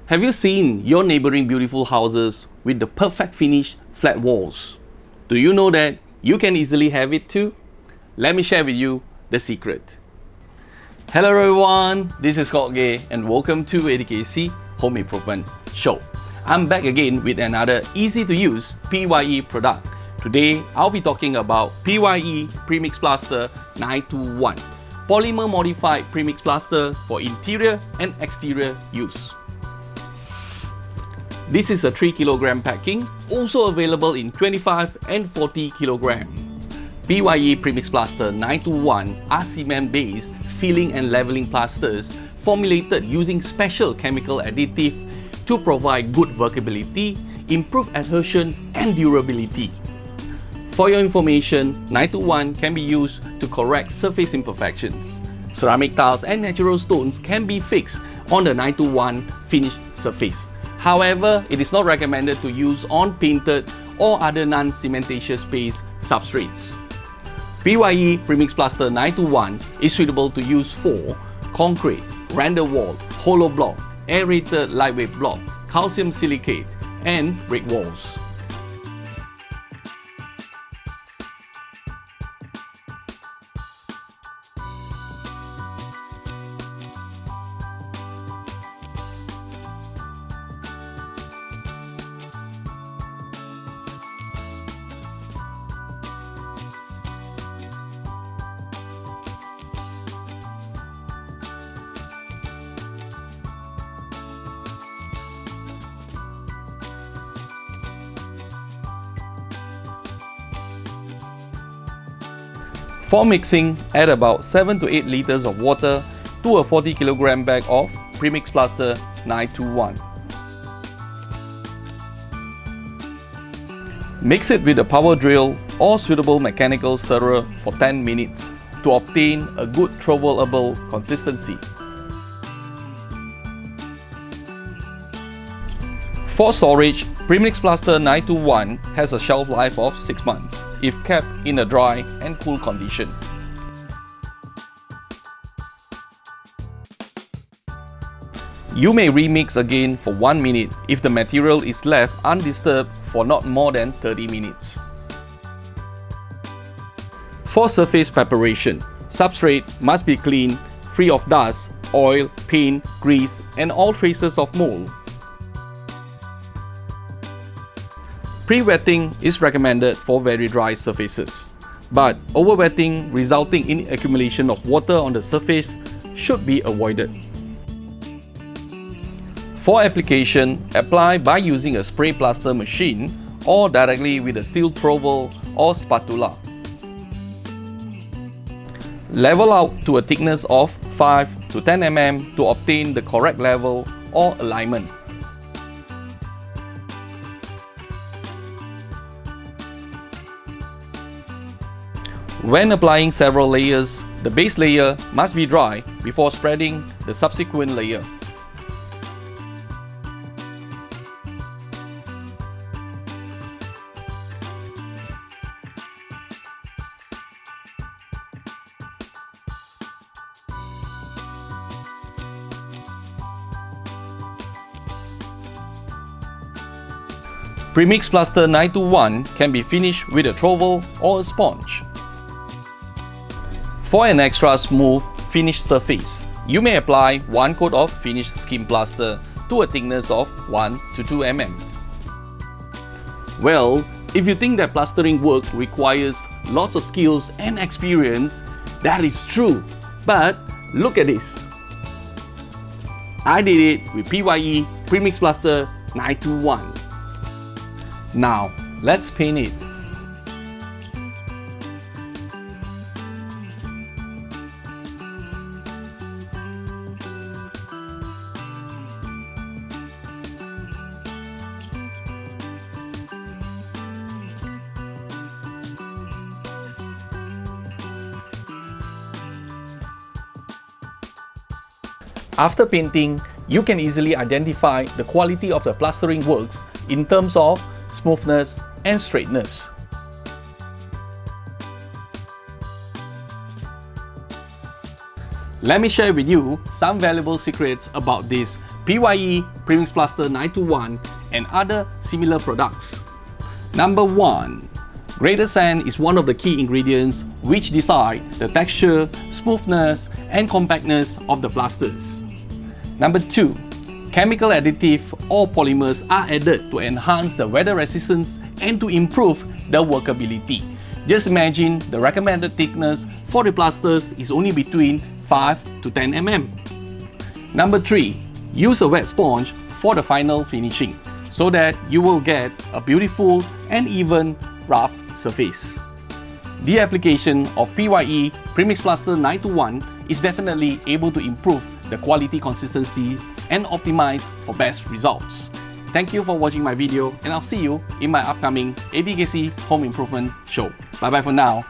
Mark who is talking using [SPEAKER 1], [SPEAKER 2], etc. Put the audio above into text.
[SPEAKER 1] Have you seen your neighboring beautiful houses with the perfect finished flat walls? Do you know that you can easily have it too? Let me share with you the secret. Hello everyone, this is Gay and welcome to ATKC Home Improvement Show. I'm back again with another easy to use PYE product. Today I'll be talking about PYE Premix Plaster 921, polymer modified premix plaster for interior and exterior use. This is a 3 kg packing, also available in 25 and 40 kg. PYE Premix Plaster 921 are cement-based filling and leveling plasters formulated using special chemical additive to provide good workability, improve adhesion and durability. For your information, 921 can be used to correct surface imperfections. Ceramic tiles and natural stones can be fixed on the 921 finished surface. However, it is not recommended to use on painted or other non-cementitious-based substrates. PYE Premix Plaster 921 is suitable to use for concrete, render wall, hollow block, aerated lightweight block, calcium silicate, and brick walls. For mixing, add about 7 to 8 liters of water to a 40 kg bag of Premix Plaster 921. Mix it with a power drill or suitable mechanical stirrer for 10 minutes to obtain a good throwable consistency. For storage, Premix Plaster 921 has a shelf life of 6 months if kept in a dry and cool condition. You may remix again for 1 minute if the material is left undisturbed for not more than 30 minutes. For surface preparation, substrate must be clean, free of dust, oil, paint, grease, and all traces of mold. Pre-wetting is recommended for very dry surfaces, but over-wetting resulting in accumulation of water on the surface should be avoided. For application, apply by using a spray plaster machine or directly with a steel trowel or spatula. Level out to a thickness of 5 to 10 mm to obtain the correct level or alignment. When applying several layers, the base layer must be dry before spreading the subsequent layer. Premix Plaster 921 can be finished with a trowel or a sponge. For an extra smooth finished surface, you may apply 1 coat of finished skim plaster to a thickness of 1 to 2 mm. Well, if you think that plastering work requires lots of skills and experience, that is true. But look at this. I did it with PYE Premix Plaster 921. Now, let's paint it. After painting, you can easily identify the quality of the plastering works in terms of smoothness and straightness. Let me share with you some valuable secrets about this PYE Premix Plaster 921 and other similar products. Number 1. Graded sand is one of the key ingredients which decide the texture, smoothness and compactness of the plasters. Number 2. Chemical additive or polymers are added to enhance the weather resistance and to improve the workability. Just imagine the recommended thickness for the plasters is only between 5 to 10 mm. Number 3. Use a wet sponge for the final finishing so that you will get a beautiful and even rough surface. The application of PYE Premix Plaster 921 is definitely able to improve the quality consistency and optimize for best results. Thank you for watching my video and I'll see you in my upcoming ATKC Home Improvement show. Bye bye for now.